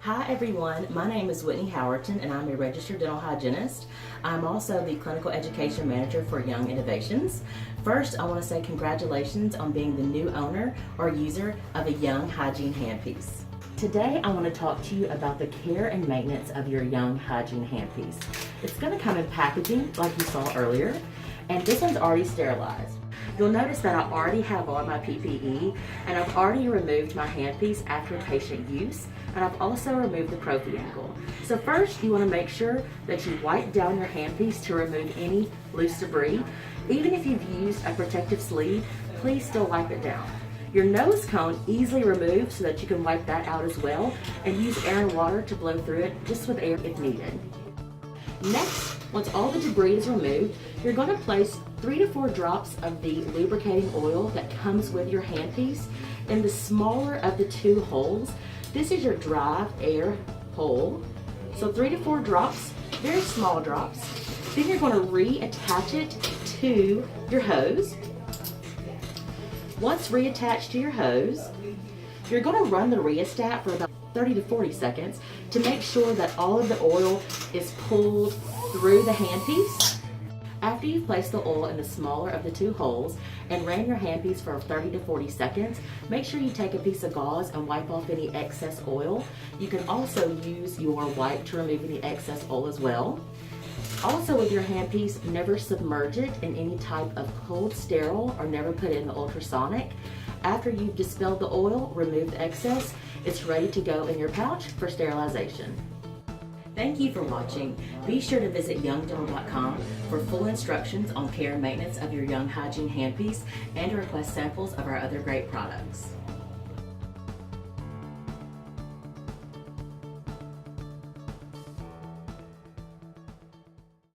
Hi everyone, my name is Whitney Howerton and I'm a registered dental hygienist. I'm also the clinical education manager for Young Innovations. First, I want to say congratulations on being the new owner or user of a Young Hygiene Handpiece. Today I want to talk to you about the care and maintenance of your Young Hygiene Handpiece. It's going to come in packaging like you saw earlier, and this one's already sterilized. You'll notice that I already have on my PPE and I've already removed my handpiece after patient use, and I've also removed the prophy angle. So first you want to make sure that you wipe down your handpiece to remove any loose debris. Even if you've used a protective sleeve, please still wipe it down. Your nose cone easily removed so that you can wipe that out as well, and use air and water to blow through it just with air if needed. Next, once all the debris is removed, you're going to place 3 to 4 drops of the lubricating oil that comes with your handpiece in the smaller of the 2 holes. This is your dry air hole. So 3 to 4 drops, very small drops. Then you're going to reattach it to your hose. Once reattached to your hose, you're going to run the rheostat for about 30 to 40 seconds to make sure that all of the oil is pulled through the handpiece. After you've placed the oil in the smaller of the 2 holes and ran your handpiece for 30 to 40 seconds, make sure you take a piece of gauze and wipe off any excess oil. You can also use your wipe to remove any excess oil as well. Also with your handpiece, never submerge it in any type of cold sterile or never put it in the ultrasonic. After you've dispelled the oil, remove the excess, it's ready to go in your pouch for sterilization. Thank you for watching. Be sure to visit youngdental.com for full instructions on care and maintenance of your Young Hygiene Handpiece and to request samples of our other great products.